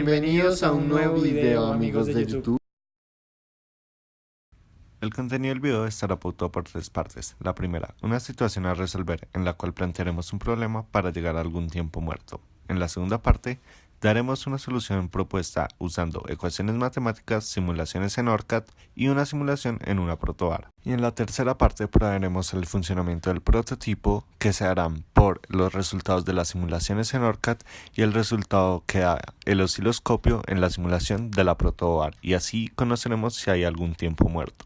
Bienvenidos a un nuevo video, amigos de YouTube. El contenido del video estará pautado por tres partes. La primera, una situación a resolver en la cual plantearemos un problema para llegar a algún tiempo muerto. En la segunda parte, daremos una solución propuesta usando ecuaciones matemáticas, simulaciones en ORCAD y una simulación en una protobar. Y en la tercera parte probaremos el funcionamiento del prototipo, que se harán por los resultados de las simulaciones en ORCAD y el resultado que da el osciloscopio en la simulación de la protobar, y así conoceremos si hay algún tiempo muerto.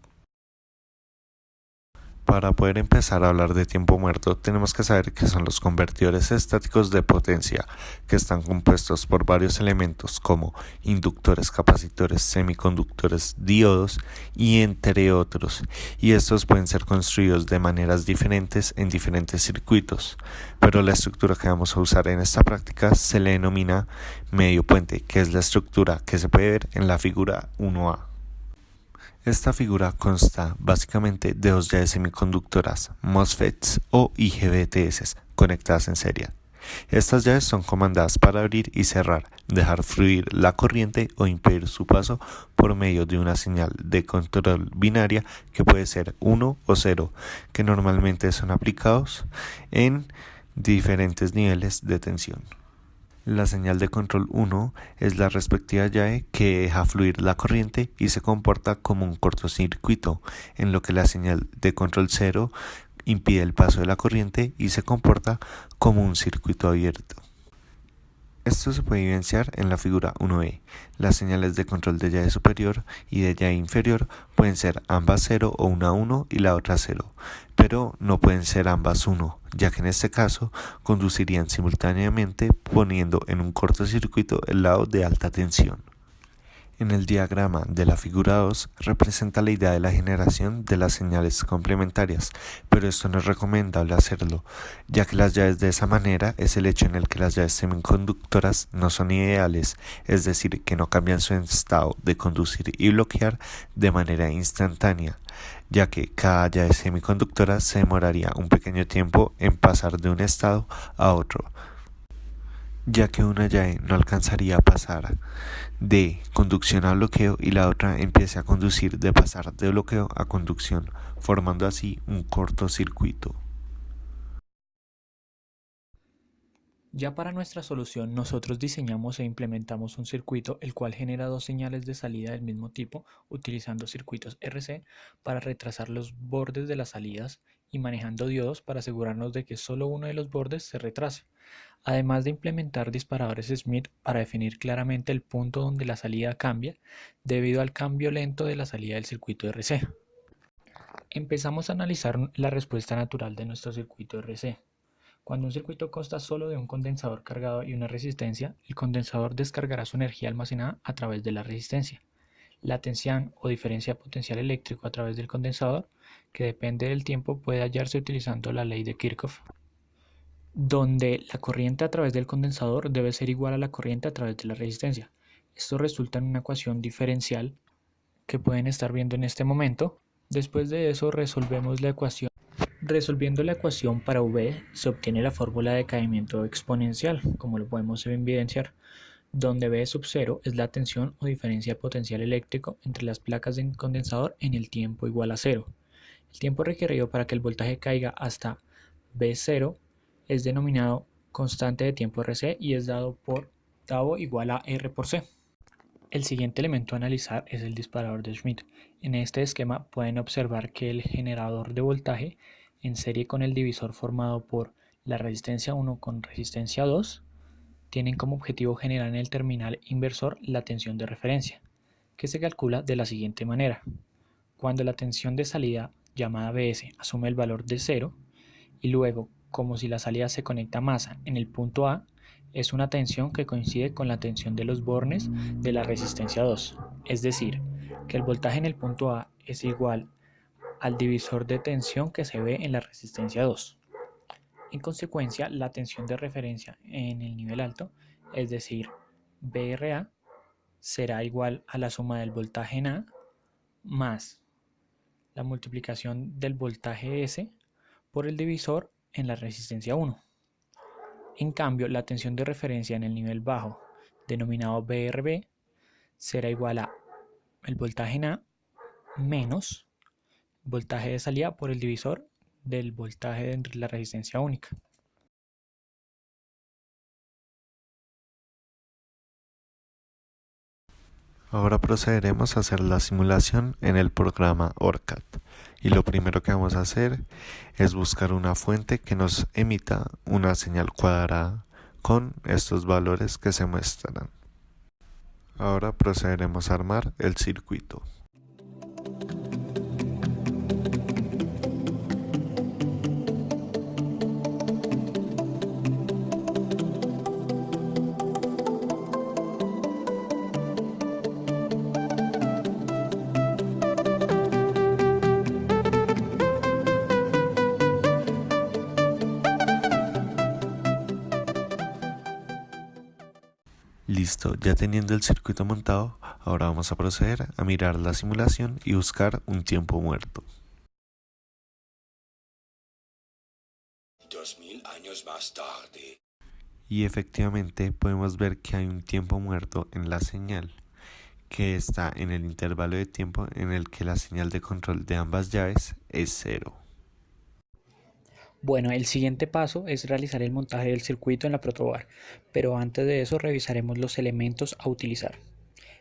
Para poder empezar a hablar de tiempo muerto, tenemos que saber qué son los convertidores estáticos de potencia, que están compuestos por varios elementos como inductores, capacitores, semiconductores, diodos y entre otros, y estos pueden ser construidos de maneras diferentes en diferentes circuitos, pero la estructura que vamos a usar en esta práctica se le denomina medio puente, que es la estructura que se puede ver en la figura 1A. Esta figura consta básicamente de dos llaves semiconductoras, MOSFETs o IGBTs, conectadas en serie. Estas llaves son comandadas para abrir y cerrar, dejar fluir la corriente o impedir su paso por medio de una señal de control binaria que puede ser 1 o 0, que normalmente son aplicados en diferentes niveles de tensión. La señal de control 1 es la respectiva llave que deja fluir la corriente y se comporta como un cortocircuito, en lo que la señal de control 0 impide el paso de la corriente y se comporta como un circuito abierto. Esto se puede evidenciar en la figura 1e. Las señales de control de llave superior y de llave inferior pueden ser ambas 0 o una 1 y la otra 0, pero no pueden ser ambas 1, ya que en este caso conducirían simultáneamente poniendo en un cortocircuito el lado de alta tensión. En el diagrama de la figura 2 representa la idea de la generación de las señales complementarias, pero esto no es recomendable hacerlo, ya que las llaves de esa manera es el hecho en el que las llaves semiconductoras no son ideales, es decir, que no cambian su estado de conducir y bloquear de manera instantánea, ya que cada llave semiconductora se demoraría un pequeño tiempo en pasar de un estado a otro, ya que una llave no alcanzaría a pasar de conducción a bloqueo y la otra empiece a conducir de pasar de bloqueo a conducción, formando así un cortocircuito. Ya para nuestra solución, nosotros diseñamos e implementamos un circuito el cual genera dos señales de salida del mismo tipo, utilizando circuitos RC para retrasar los bordes de las salidas y manejando diodos para asegurarnos de que solo uno de los bordes se retrase, además de implementar disparadores Smith para definir claramente el punto donde la salida cambia debido al cambio lento de la salida del circuito RC. Empezamos a analizar la respuesta natural de nuestro circuito RC. Cuando un circuito consta solo de un condensador cargado y una resistencia, el condensador descargará su energía almacenada a través de la resistencia. La tensión o diferencia potencial eléctrico a través del condensador, que depende del tiempo, puede hallarse utilizando la ley de Kirchhoff, donde la corriente a través del condensador debe ser igual a la corriente a través de la resistencia. Esto resulta en una ecuación diferencial que pueden estar viendo en este momento. Después de eso resolvemos la ecuación. Resolviendo la ecuación para V se obtiene la fórmula de decaimiento exponencial, como lo podemos evidenciar, donde V sub 0 es la tensión o diferencia potencial eléctrico entre las placas del condensador en el tiempo igual a 0. El tiempo requerido para que el voltaje caiga hasta V0 es denominado constante de tiempo RC y es dado por tau igual a R por C. El siguiente elemento a analizar es el disparador de Schmidt. En este esquema pueden observar que el generador de voltaje en serie con el divisor formado por la resistencia 1 con resistencia 2 tienen como objetivo generar en el terminal inversor la tensión de referencia, que se calcula de la siguiente manera. Cuando la tensión de salida, llamada Bs, asume el valor de 0, y luego, como si la salida se conecta a masa en el punto A, es una tensión que coincide con la tensión de los bornes de la resistencia 2, es decir, que el voltaje en el punto A es igual al divisor de tensión que se ve en la resistencia 2. En consecuencia, la tensión de referencia en el nivel alto, es decir, BRA, será igual a la suma del voltaje en A más la multiplicación del voltaje S por el divisor en la resistencia 1. En cambio, la tensión de referencia en el nivel bajo, denominado VRB, será igual a el voltaje en A menos voltaje de salida por el divisor del voltaje de la resistencia única. Ahora procederemos a hacer la simulación en el programa ORCAD. Y lo primero que vamos a hacer es buscar una fuente que nos emita una señal cuadrada con estos valores que se muestran. Ahora procederemos a armar el circuito. Listo, ya teniendo el circuito montado, ahora vamos a proceder a mirar la simulación y buscar un tiempo muerto. 2000 años más tarde. Y efectivamente podemos ver que hay un tiempo muerto en la señal, que está en el intervalo de tiempo en el que la señal de control de ambas llaves es 0. Bueno, el siguiente paso es realizar el montaje del circuito en la protoboard, pero antes de eso revisaremos los elementos a utilizar.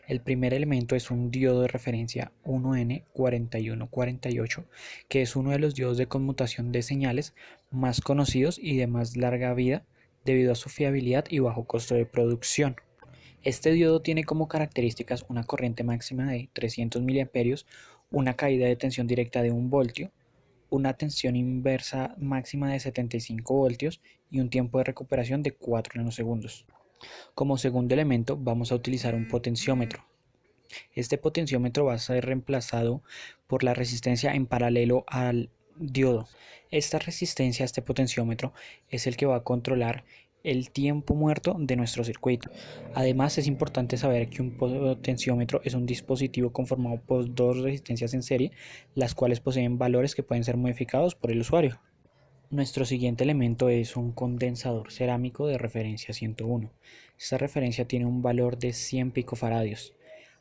El primer elemento es un diodo de referencia 1N4148, que es uno de los diodos de conmutación de señales más conocidos y de más larga vida debido a su fiabilidad y bajo costo de producción. Este diodo tiene como características una corriente máxima de 300 mA, una caída de tensión directa de 1 voltio, una tensión inversa máxima de 75 voltios y un tiempo de recuperación de 4 nanosegundos. Como segundo elemento vamos a utilizar un potenciómetro. Este potenciómetro va a ser reemplazado por la resistencia en paralelo al diodo. Esta resistencia a este potenciómetro es el que va a controlar el tiempo muerto de nuestro circuito. Además, es importante saber que un potenciómetro es un dispositivo conformado por dos resistencias en serie, las cuales poseen valores que pueden ser modificados por el usuario. Nuestro siguiente elemento es un condensador cerámico de referencia 101. Esta referencia tiene un valor de 100 picofaradios.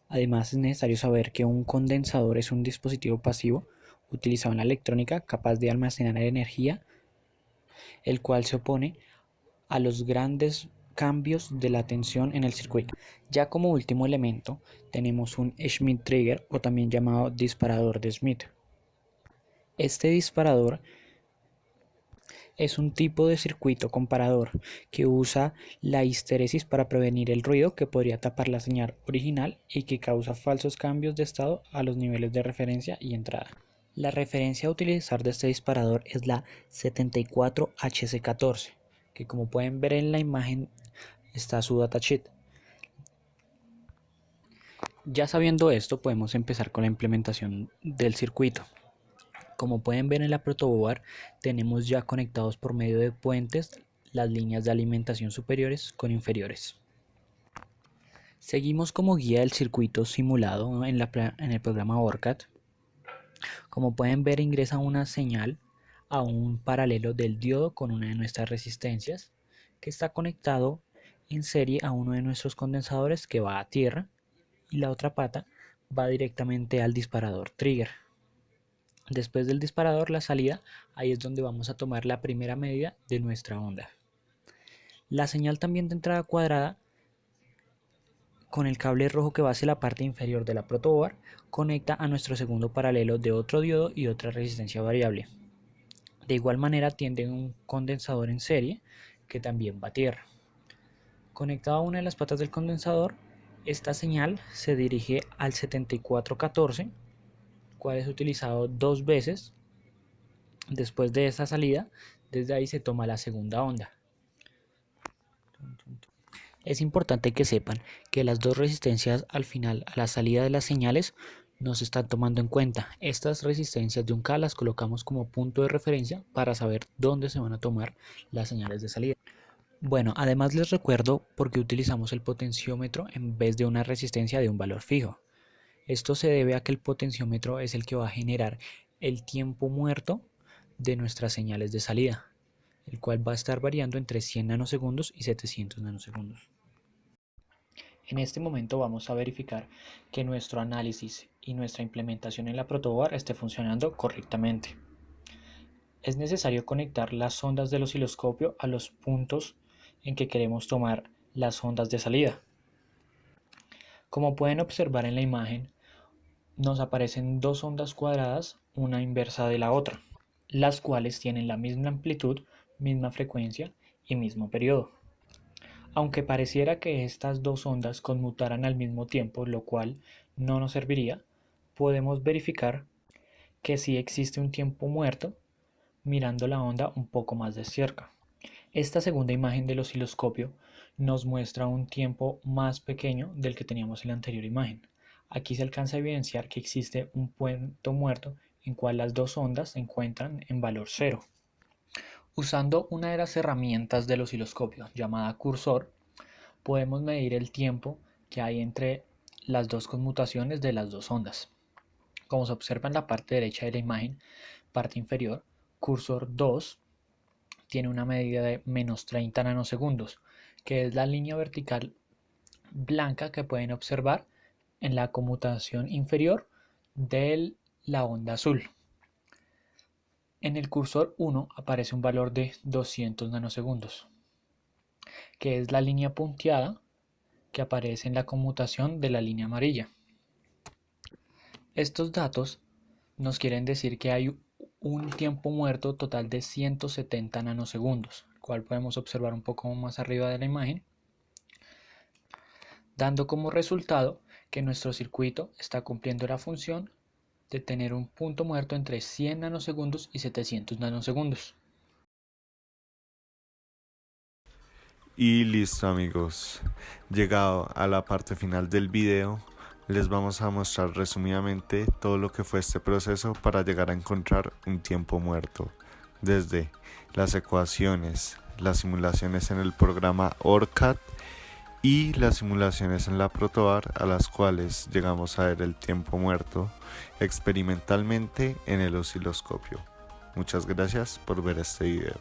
Además, es necesario saber que un condensador es un dispositivo pasivo utilizado en la electrónica capaz de almacenar energía, el cual se opone a los grandes cambios de la tensión en el circuito. Ya como último elemento tenemos un Schmitt trigger, o también llamado disparador de Schmitt. Este disparador es un tipo de circuito comparador que usa la histeresis para prevenir el ruido que podría tapar la señal original y que causa falsos cambios de estado a los niveles de referencia y entrada. La referencia a utilizar de este disparador es la 74HC14, que como pueden ver en la imagen está su datasheet. Ya sabiendo esto, podemos empezar con la implementación del circuito. Como pueden ver en la protoboard, tenemos ya conectados por medio de puentes las líneas de alimentación superiores con inferiores. Seguimos como guía el circuito simulado en el programa ORCAD. Como pueden ver, ingresa una señal a un paralelo del diodo con una de nuestras resistencias, que está conectado en serie a uno de nuestros condensadores que va a tierra, y la otra pata va directamente al disparador trigger. Después del disparador, la salida, ahí es donde vamos a tomar la primera medida de nuestra onda. La señal también de entrada cuadrada, con el cable rojo que va hacia la parte inferior de la protoboard, conecta a nuestro segundo paralelo de otro diodo y otra resistencia variable. De igual manera tiene un condensador en serie que también va a tierra. Conectado a una de las patas del condensador, esta señal se dirige al 7414, cual es utilizado dos veces. Después de esta salida, desde ahí se toma la segunda onda. Es importante que sepan que las dos resistencias al final, a la salida de las señales, no se están tomando en cuenta. Estas resistencias de un K las colocamos como punto de referencia para saber dónde se van a tomar las señales de salida. Bueno, además les recuerdo por qué utilizamos el potenciómetro en vez de una resistencia de un valor fijo. Esto se debe a que el potenciómetro es el que va a generar el tiempo muerto de nuestras señales de salida, el cual va a estar variando entre 100 nanosegundos y 700 nanosegundos. En este momento vamos a verificar que nuestro análisis y nuestra implementación en la protoboard esté funcionando correctamente. Es necesario conectar las ondas del osciloscopio a los puntos en que queremos tomar las ondas de salida. Como pueden observar en la imagen, nos aparecen dos ondas cuadradas, una inversa de la otra, las cuales tienen la misma amplitud, misma frecuencia y mismo periodo. Aunque pareciera que estas dos ondas conmutaran al mismo tiempo, lo cual no nos serviría, podemos verificar que sí existe un tiempo muerto mirando la onda un poco más de cerca. Esta segunda imagen del osciloscopio nos muestra un tiempo más pequeño del que teníamos en la anterior imagen. Aquí se alcanza a evidenciar que existe un punto muerto en cual las dos ondas se encuentran en valor cero. Usando una de las herramientas del osciloscopio llamada cursor, podemos medir el tiempo que hay entre las dos conmutaciones de las dos ondas. Como se observa en la parte derecha de la imagen, parte inferior, cursor 2 tiene una medida de menos 30 nanosegundos, que es la línea vertical blanca que pueden observar en la conmutación inferior de la onda azul. En el cursor 1 aparece un valor de 200 nanosegundos, que es la línea punteada que aparece en la conmutación de la línea amarilla. Estos datos nos quieren decir que hay un tiempo muerto total de 170 nanosegundos, el cual podemos observar un poco más arriba de la imagen, dando como resultado que nuestro circuito está cumpliendo la función de tener un punto muerto entre 100 nanosegundos y 700 nanosegundos. Y listo amigos, llegado a la parte final del video, les vamos a mostrar resumidamente todo lo que fue este proceso para llegar a encontrar un tiempo muerto, desde las ecuaciones, las simulaciones en el programa ORCAD y las simulaciones en la protoboard, a las cuales llegamos a ver el tiempo muerto experimentalmente en el osciloscopio. Muchas gracias por ver este video.